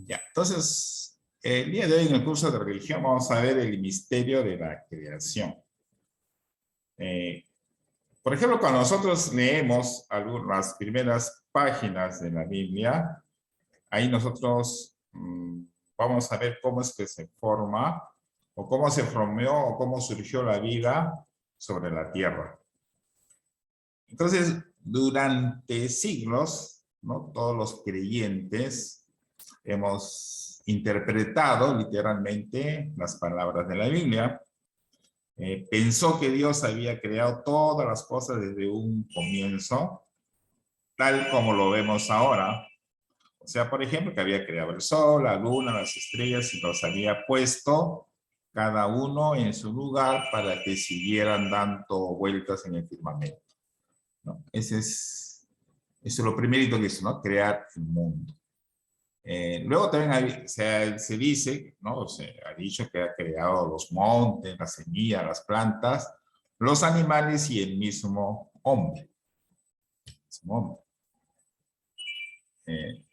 Ya, entonces, el día de hoy en el curso de religión vamos a ver el misterio de la creación. Eh, por ejemplo, cuando nosotros leemos algunas primeras páginas de la Biblia, ahí nosotros vamos a ver cómo es que se forma, o cómo se formó, o cómo surgió la vida sobre la tierra. Entonces, durante siglos, ¿no? Todos los creyentes hemos interpretado literalmente las palabras de la Biblia. Pensó que Dios había creado todas las cosas desde un comienzo, tal como lo vemos ahora. O sea, por ejemplo, que había creado el sol, la luna, las estrellas y los había puesto cada uno en su lugar para que siguieran dando vueltas en el firmamento, ¿no? Eso es lo primerito que hizo, ¿no? Crear el mundo. Luego también se dice, ¿no? Se ha dicho que ha creado los montes, las semillas, las plantas, los animales y el mismo hombre. Eh,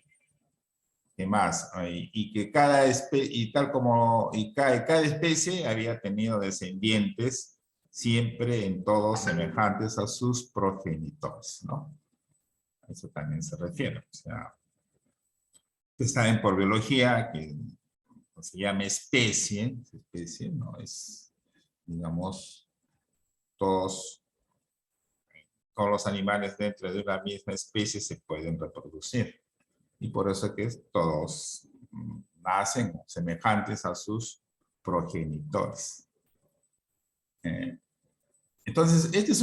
¿Qué más? Y que cada especie, y tal como y cada especie había tenido descendientes, siempre en todos semejantes a sus progenitores, ¿no? A eso también se refiere. O sea, ustedes saben por biología que se llama especie, no es, digamos, todos, todos los animales dentro de una misma especie se pueden reproducir. Y por eso que todos nacen semejantes a sus progenitores. Entonces, esta es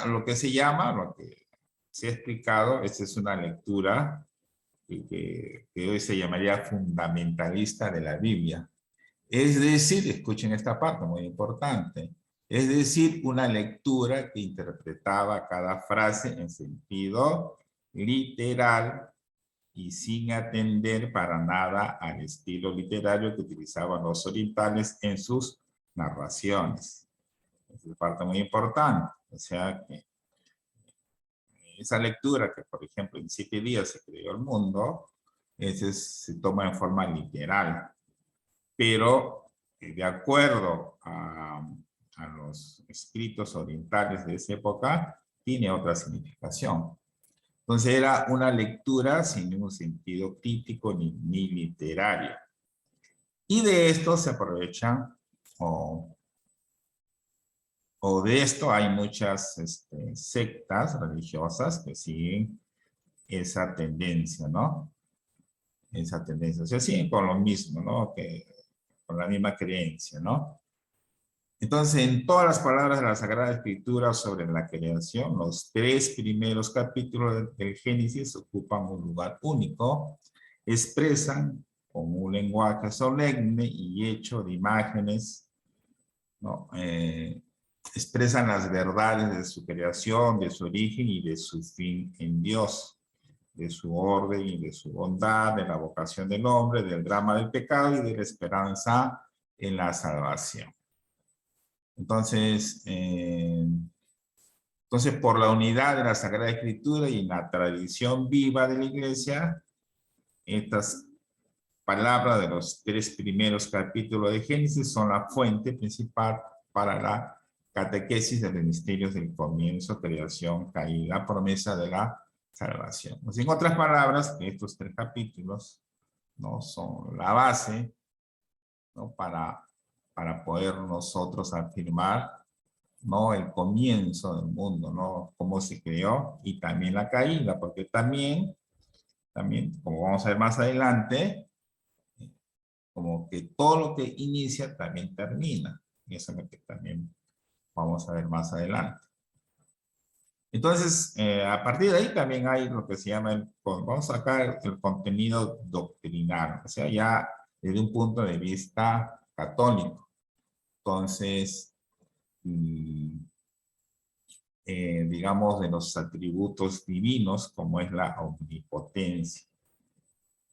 lo que se llama, lo que se ha explicado, esta es una lectura que hoy se llamaría fundamentalista de la Biblia. Es decir, escuchen esta parte muy importante, es decir, una lectura que interpretaba cada frase en sentido literal y sin atender para nada al estilo literario que utilizaban los orientales en sus narraciones. Esa es parte muy importante. O sea que esa lectura que, por ejemplo, en 7 días se creó el mundo, se toma en forma literal. Pero de acuerdo a los escritos orientales de esa época, tiene otra significación. Entonces era una lectura sin ningún sentido crítico ni literario. Y de esto se aprovechan, o de esto hay muchas sectas religiosas que siguen esa tendencia, ¿no? Esa tendencia. O sea, siguen con lo mismo, ¿no? Con la misma creencia, ¿no? Entonces, en todas las palabras de la Sagrada Escritura sobre la creación, los 3 primeros capítulos del Génesis ocupan un lugar único, expresan con un lenguaje solemne y hecho de imágenes, ¿no? Expresan las verdades de su creación, de su origen y de su fin en Dios, de su orden y de su bondad, de la vocación del hombre, del drama del pecado y de la esperanza en la salvación. Entonces, por la unidad de la Sagrada Escritura y la tradición viva de la Iglesia, estas palabras de los 3 primeros capítulos de Génesis son la fuente principal para la catequesis de los misterios del comienzo, creación, caída, promesa de la salvación. O sea, en otras palabras, estos 3 capítulos, ¿no? Son la base, ¿no? para poder nosotros afirmar, ¿no? El comienzo del mundo, ¿no? Cómo se creó y también la caída, porque también, como vamos a ver más adelante, como que todo lo que inicia también termina. Y eso es lo que también vamos a ver más adelante. Entonces, a partir de ahí también hay lo que se llama, vamos a sacar el contenido doctrinal, o sea, ya desde un punto de vista católico. Entonces, digamos, de los atributos divinos, como es la omnipotencia,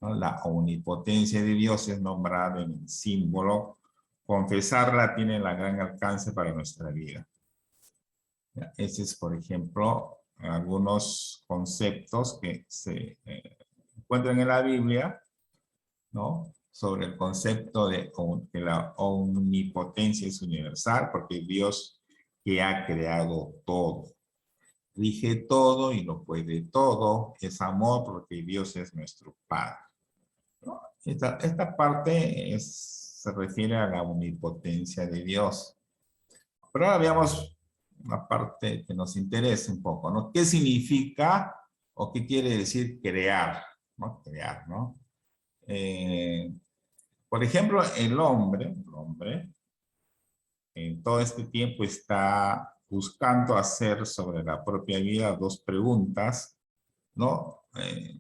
¿no? La omnipotencia de Dios es nombrada en el símbolo. Confesarla tiene la gran alcance para nuestra vida. Ese es, por ejemplo, algunos conceptos que se encuentran en la Biblia ¿no? Sobre el concepto de que la omnipotencia es universal, porque Dios que ha creado todo, rige todo y lo puede todo, es amor porque Dios es nuestro Padre, ¿no? Esta parte se refiere a la omnipotencia de Dios. Pero ahora veamos una parte que nos interesa un poco, ¿no? ¿Qué significa o qué quiere decir crear? ¿No? Crear, ¿no? Eh, por ejemplo, el hombre en todo este tiempo está buscando hacer sobre la propia vida dos preguntas, ¿no?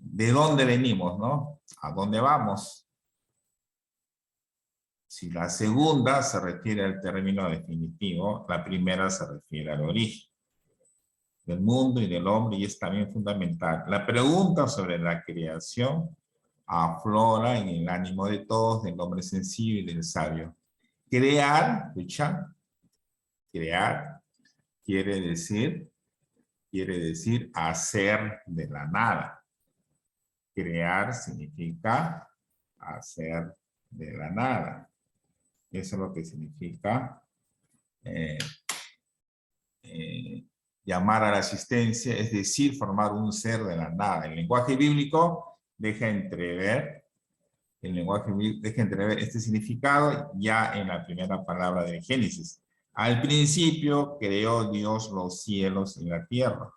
¿De dónde venimos, no? ¿A dónde vamos? Si la segunda se refiere al término definitivo, la primera se refiere al origen del mundo y del hombre y es también fundamental. La pregunta sobre la creación aflora en el ánimo de todos, del hombre sencillo y del sabio. Crear, escucha, crear quiere decir hacer de la nada. Crear significa hacer de la nada. Eso es lo que significa eh, llamar a la asistencia, es decir, formar un ser de la nada. El lenguaje bíblico deja entrever este significado ya en la primera palabra del Génesis. Al principio creó Dios los cielos y la tierra.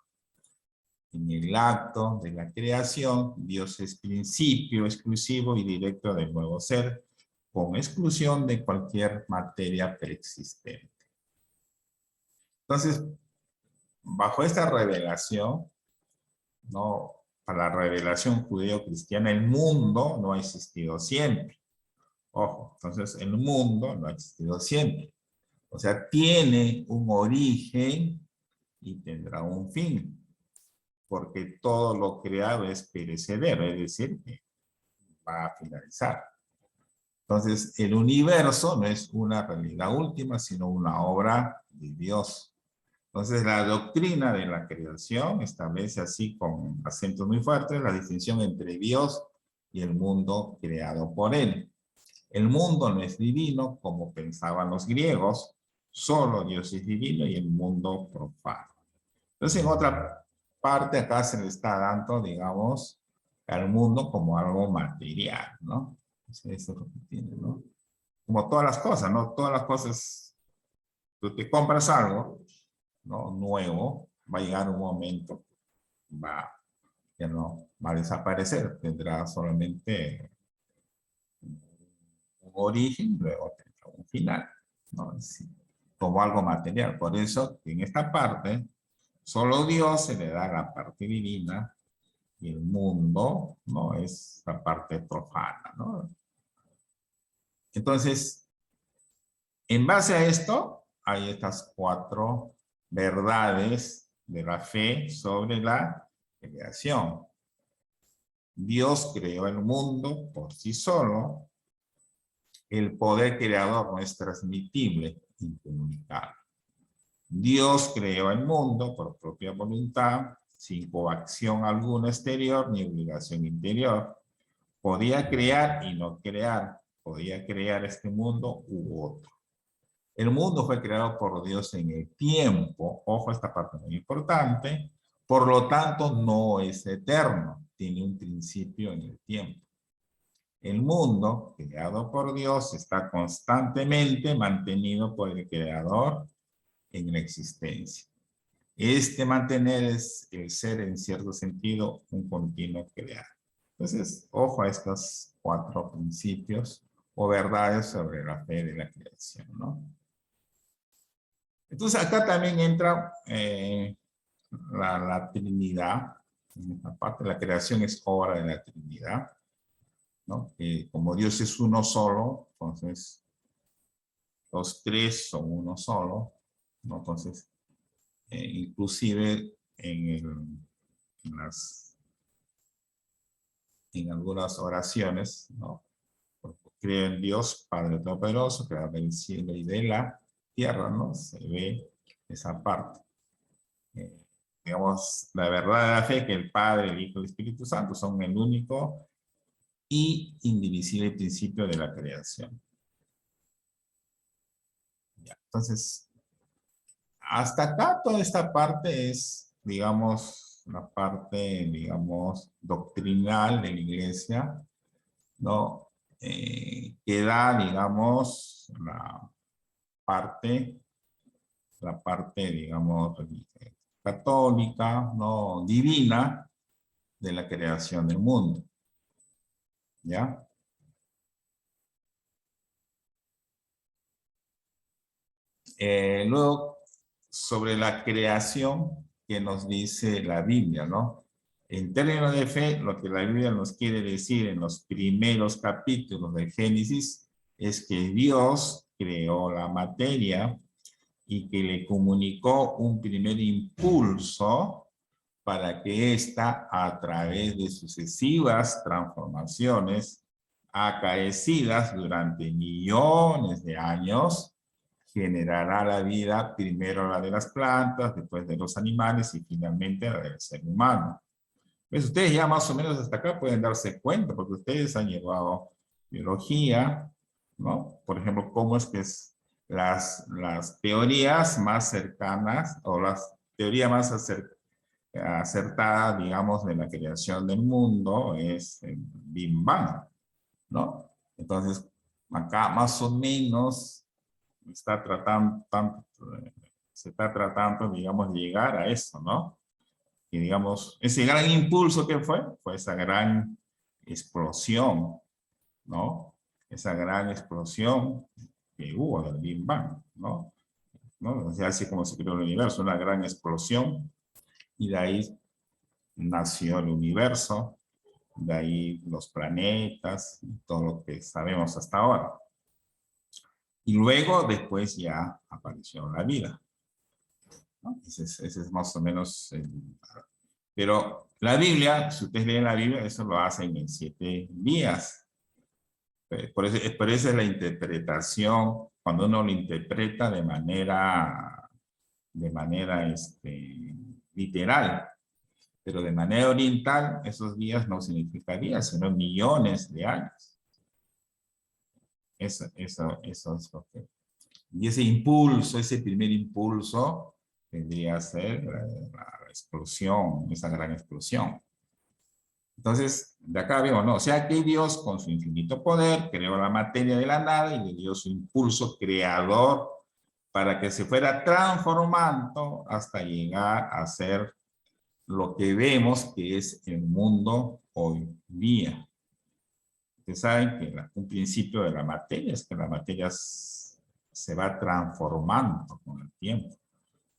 En el acto de la creación, Dios es principio exclusivo y directo del nuevo ser, con exclusión de cualquier materia preexistente. Entonces, bajo esta revelación, ¿no? Para la revelación judeo-cristiana, el mundo no ha existido siempre. Ojo, entonces el mundo no ha existido siempre. O sea, tiene un origen y tendrá un fin. Porque todo lo creado es perecedero, es decir, que va a finalizar. Entonces, el universo no es una realidad última, sino una obra de Dios. Entonces, la doctrina de la creación establece así con acentos muy fuertes la distinción entre Dios y el mundo creado por él. El mundo no es divino como pensaban los griegos, solo Dios es divino y el mundo profano. Entonces, en otra parte acá se le está dando, digamos, al mundo como algo material, ¿no? Eso es lo que tiene, ¿no? Como todas las cosas, ¿no? Todas las cosas, tú te compras algo, ¿no? Nuevo, va a llegar un momento, ya no va a desaparecer, tendrá solamente un origen, luego tendrá un final, ¿no? Sí, como algo material. Por eso, en esta parte, solo Dios se le da la parte divina y el mundo, ¿no? Es la parte profana, ¿no? Entonces, en base a esto, hay estas cuatro verdades de la fe sobre la creación. Dios creó el mundo por sí solo. El poder creador no es transmitible, incomunicable. Dios creó el mundo por propia voluntad, sin coacción alguna exterior ni obligación interior. Podía crear y no crear. Podía crear este mundo u otro. El mundo fue creado por Dios en el tiempo. Ojo, esta parte muy importante. Por lo tanto, no es eterno. Tiene un principio en el tiempo. El mundo, creado por Dios, está constantemente mantenido por el Creador en la existencia. Este mantener es el ser, en cierto sentido, un continuo crear. Entonces, ojo a estos cuatro principios o verdades sobre la fe de la creación, ¿no? Entonces, acá también entra la Trinidad. En esta parte, la creación es obra de la Trinidad, ¿no? Como Dios es uno solo, entonces los tres son uno solo, ¿no? Entonces, inclusive en, las, en algunas oraciones, ¿no? Creo en Dios, Padre Todopoderoso, creador del cielo y de la tierra, ¿no? Se ve esa parte. Digamos, la verdad de la fe que el Padre, el Hijo y el Espíritu Santo son el único y indivisible principio de la creación. Ya, entonces, hasta acá toda esta parte es, digamos, la parte, digamos, doctrinal de la iglesia, ¿no? Que da, digamos, parte, digamos, católica, ¿no? Divina de la creación del mundo, ¿ya? Luego, sobre la creación que nos dice la Biblia, ¿no? En términos de fe, lo que la Biblia nos quiere decir en los primeros capítulos de Génesis es que Dios creó la materia y que le comunicó un primer impulso para que ésta, a través de sucesivas transformaciones acaecidas durante millones de años, generará la vida, primero la de las plantas, después de los animales y finalmente la del ser humano. Pues ustedes ya más o menos hasta acá pueden darse cuenta, porque ustedes han llevado biología, ¿no? Por ejemplo, cómo es que es las teorías más cercanas o las teorías más acertada, digamos, de la creación del mundo es el Big Bang, ¿no? Entonces, acá más o menos está tratando, se está tratando, digamos, de llegar a eso, ¿no? Y digamos, ese gran impulso que fue esa gran explosión, ¿no? Esa gran explosión que hubo del Big Bang, ¿no? ¿No? O sea, así como se creó el universo, una gran explosión, y de ahí nació el universo, de ahí los planetas, y todo lo que sabemos hasta ahora. Y luego, después ya apareció la vida, ¿no? Ese es más o menos pero la Biblia, si ustedes leen la Biblia, eso lo hacen en 7 días. Por eso es la interpretación, cuando uno lo interpreta de manera literal. Pero de manera oriental, esos días no significa días, sino millones de años. Eso es lo que... Y ese impulso, ese primer impulso, tendría que ser la explosión, esa gran explosión. Entonces, de acá vemos, ¿no? O sea que Dios, con su infinito poder, creó la materia de la nada y le dio su impulso creador para que se fuera transformando hasta llegar a ser lo que vemos que es el mundo hoy día. Ustedes saben que un principio de la materia es que la materia se va transformando con el tiempo.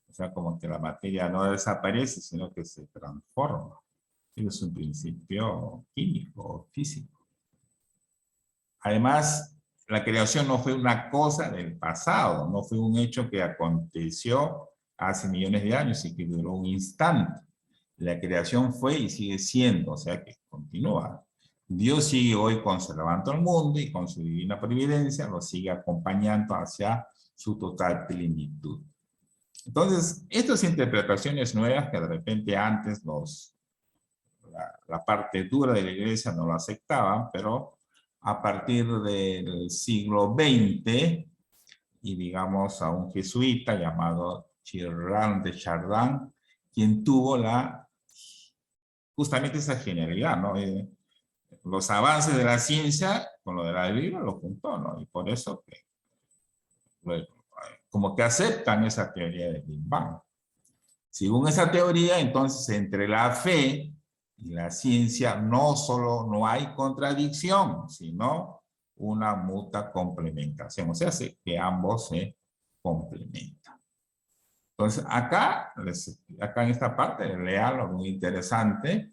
O sea, como que la materia no desaparece, sino que se transforma. Es un principio químico, físico. Además, la creación no fue una cosa del pasado, no fue un hecho que aconteció hace millones de años y que duró un instante. La creación fue y sigue siendo, o sea que continúa. Dios sigue hoy conservando el mundo y con su divina providencia lo sigue acompañando hacia su total plenitud. Entonces, estas interpretaciones nuevas que de repente antes la parte dura de la iglesia no lo aceptaban, pero a partir del siglo XX, y digamos a un jesuita llamado Chirran de Chardin, quien tuvo justamente esa genialidad, ¿no? Los avances de la ciencia con lo de la Biblia lo juntó, ¿no? Y por eso como que aceptan esa teoría del Big Bang. Según esa teoría, entonces, entre la fe y la ciencia no solo no hay contradicción, sino una mutua complementación. O sea, que ambos se complementan. Entonces, acá en esta parte, lean lo muy interesante,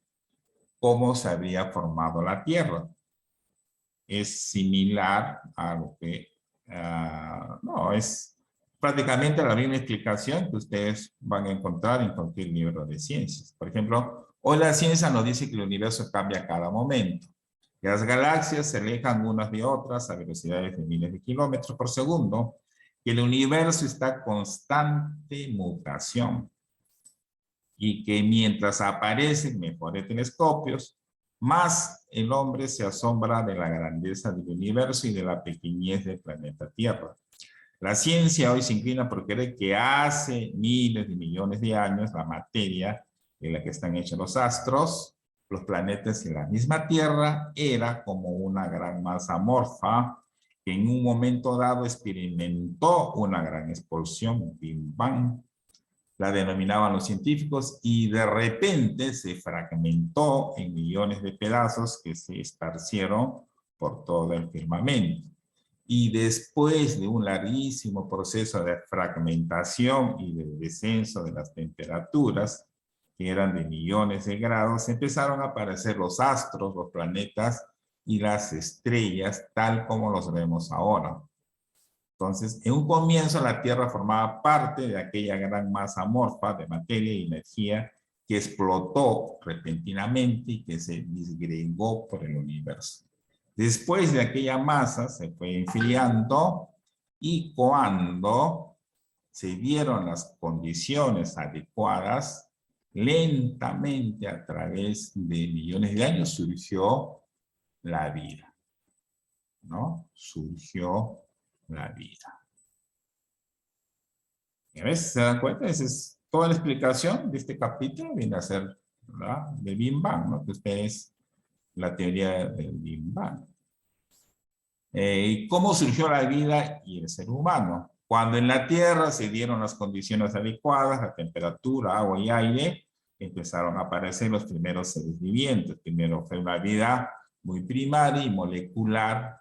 cómo se había formado la Tierra. Es similar a lo que, no, es prácticamente la misma explicación que ustedes van a encontrar en cualquier libro de ciencias. Por ejemplo, hoy la ciencia nos dice que el universo cambia a cada momento, que las galaxias se alejan unas de otras a velocidades de miles de kilómetros por segundo, que el universo está en constante mutación y que mientras aparecen mejores telescopios, más el hombre se asombra de la grandeza del universo y de la pequeñez del planeta Tierra. La ciencia hoy se inclina por creer que hace miles de millones de años la materia de la que están hechos los astros, los planetas y la misma Tierra era como una gran masa amorfa que en un momento dado experimentó una gran explosión, Big Bang, la denominaban los científicos, y de repente se fragmentó en millones de pedazos que se esparcieron por todo el firmamento. Y después de un larguísimo proceso de fragmentación y de descenso de las temperaturas, que eran de millones de grados, empezaron a aparecer los astros, los planetas y las estrellas, tal como los vemos ahora. Entonces, en un comienzo la Tierra formaba parte de aquella gran masa amorfa de materia y energía que explotó repentinamente y que se disgregó por el universo. Después de aquella masa se fue enfriando, y cuando se dieron las condiciones adecuadas, lentamente a través de millones de años surgió la vida, ¿no? Surgió la vida. ¿Ya ves? ¿Se dan cuenta? Esa es toda la explicación de este capítulo, viene a ser, ¿verdad?, de Big Bang, ¿no? Que es la teoría del Big Bang. ¿Y cómo surgió la vida y el ser humano? Cuando en la Tierra se dieron las condiciones adecuadas, la temperatura, agua y aire, empezaron a aparecer los primeros seres vivientes. Primero fue una vida muy primaria y molecular,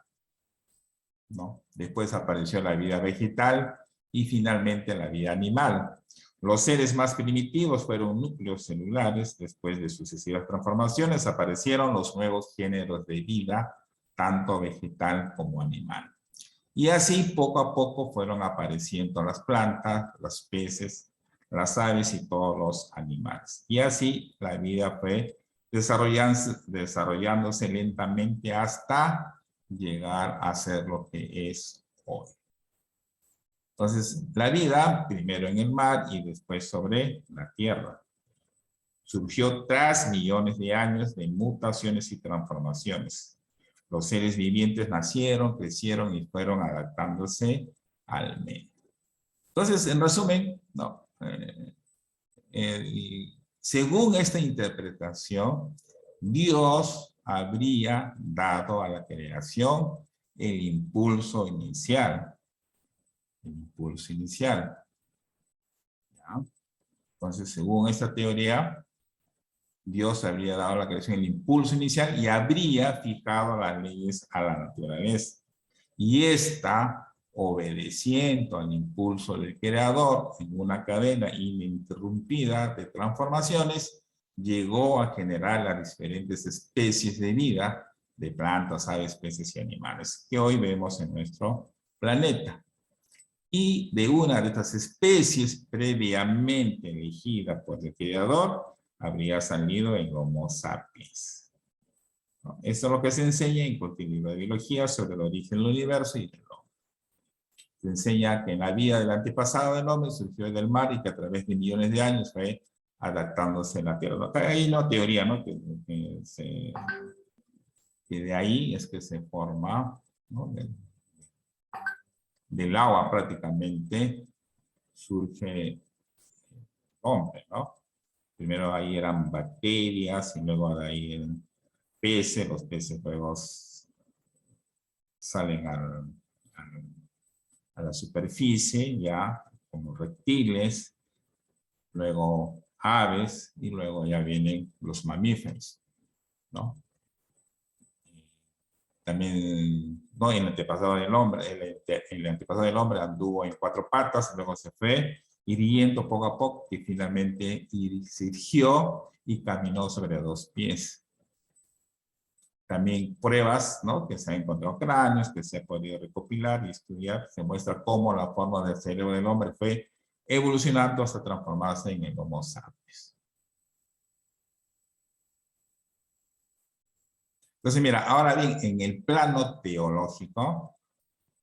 ¿no? Después apareció la vida vegetal y finalmente la vida animal. Los seres más primitivos fueron núcleos celulares. Después de sucesivas transformaciones aparecieron los nuevos géneros de vida, tanto vegetal como animal. Y así poco a poco fueron apareciendo las plantas, los peces, las aves y todos los animales. Y así la vida fue desarrollándose lentamente hasta llegar a ser lo que es hoy. Entonces, la vida, primero en el mar y después sobre la tierra, surgió tras millones de años de mutaciones y transformaciones. Los seres vivientes nacieron, crecieron y fueron adaptándose al medio. Entonces, en resumen, no, según esta interpretación, Dios habría dado a la creación el impulso inicial. El impulso inicial. ¿Ya? Entonces, según esta teoría, Dios habría dado a la creación el impulso inicial y habría fijado las leyes a la naturaleza. Y esta, obedeciendo al impulso del creador en una cadena ininterrumpida de transformaciones, llegó a generar las diferentes especies de vida de plantas, aves, peces y animales que hoy vemos en nuestro planeta. Y de una de estas especies previamente elegida por el creador, habría salido el Homo sapiens. ¿No? Esto es lo que se enseña en cualquier libro de biología sobre el origen del universo y del hombre. Se enseña que en la vida del antepasado del hombre surgió del mar y que a través de millones de años fue adaptándose a la Tierra. Hay una teoría, ¿no?, que de ahí es que se forma, ¿no?, del agua prácticamente surge el hombre, ¿no? Primero ahí eran bacterias y luego de ahí eran peces. Los peces luego salen a la superficie ya como reptiles, luego aves y luego ya vienen los mamíferos, ¿no? También, no, el antepasado del hombre, el antepasado del hombre anduvo en 4 patas, luego se fue hiriendo poco a poco y finalmente surgió y caminó sobre 2 pies. También pruebas, ¿no?, que se han encontrado cráneos, que se ha podido recopilar y estudiar, se muestra cómo la forma del cerebro del hombre fue evolucionando hasta transformarse en el Homo sapiens. Entonces, mira, ahora bien, en el plano teológico,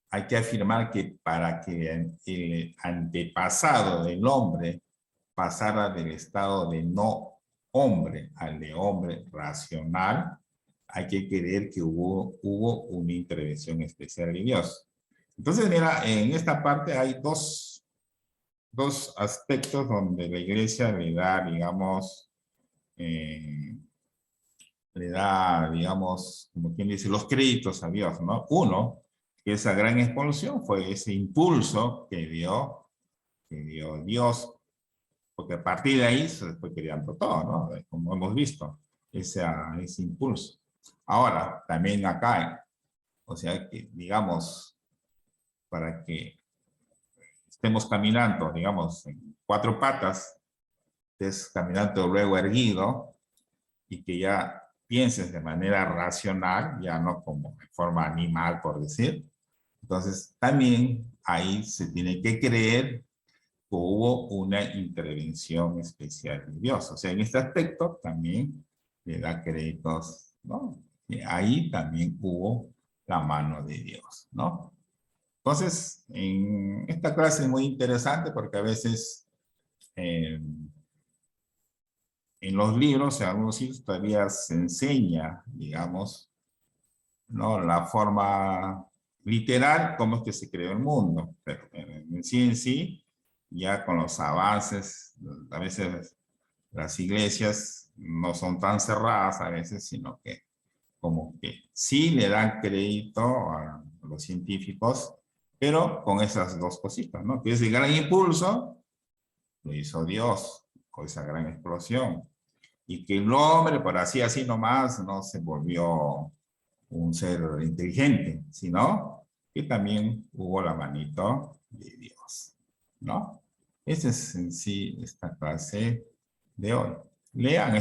hay que afirmar que para que el antepasado del hombre pasara del estado de no hombre al de hombre racional, hay que creer que hubo una intervención especial de Dios. Entonces, mira, en esta parte hay dos aspectos donde la iglesia le da, digamos, como quien dice, los créditos a Dios, ¿no? Uno, que esa gran expulsión fue ese impulso que dio Dios, porque a partir de ahí se fue creando todo, ¿no? Como hemos visto, ese impulso. Ahora, también acá, o sea, que digamos, para que estemos caminando, digamos, en cuatro patas, estés caminando luego erguido, y que ya pienses de manera racional, ya no como de forma animal, por decir. Entonces, también ahí se tiene que creer que hubo una intervención especial de Dios. O sea, en este aspecto también le da créditos, ¿no? Y ahí también hubo la mano de Dios, ¿no? Entonces, en esta clase es muy interesante porque a veces en los libros, en algunos sitios todavía se enseña, digamos, ¿no? La forma literal, cómo es que se creó el mundo. Pero en sí, ya con los avances, a veces las iglesias no son tan cerradas a veces, sino que como que sí le dan crédito a los científicos, pero con esas dos cositas, ¿no? Que ese gran impulso lo hizo Dios, con esa gran explosión. Y que el hombre, por así nomás, no se volvió un ser inteligente, sino que también hubo la manito de Dios, ¿no? Esa es en sí esta clase de hoy. Lean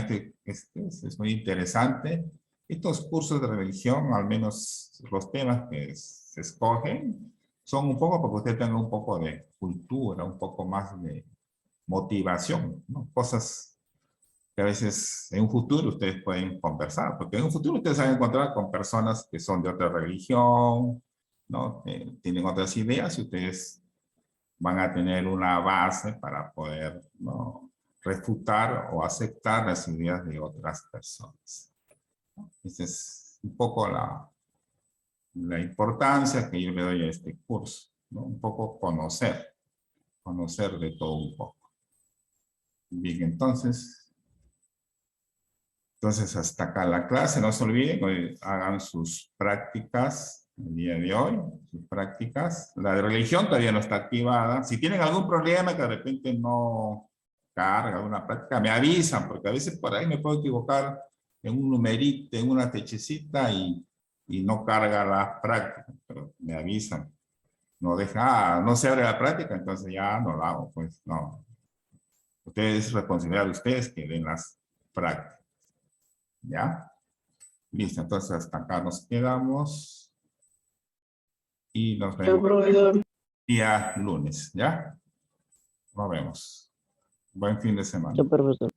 es muy interesante. Estos cursos de religión, al menos los temas que se escogen, son un poco porque usted tenga un poco de cultura, un poco más de motivación, ¿no? Cosas que a veces en un futuro ustedes pueden conversar, porque en un futuro ustedes van a encontrar con personas que son de otra religión, ¿no? Tienen otras ideas y ustedes van a tener una base para poder, ¿no? Refutar o aceptar las ideas de otras personas. Esa es un poco la importancia que yo le doy a este curso, ¿no? Un poco conocer de todo un poco. Bien, entonces, hasta acá la clase. No se olviden, hoy hagan sus prácticas el día de hoy, sus prácticas. La de religión todavía no está activada. Si tienen algún problema que de repente no carga una práctica, me avisan, porque a veces por ahí me puedo equivocar en un numerito, en una techecita y no carga la práctica, pero me avisan. No deja, no se abre la práctica, entonces ya no la hago, pues no. Ustedes, es responsabilidad de ustedes que den las prácticas. ¿Ya? Listo, entonces hasta acá nos quedamos y nos Chao, vemos profesor. día lunes, ¿ya? Nos vemos. Buen fin de semana. Chao, profesor.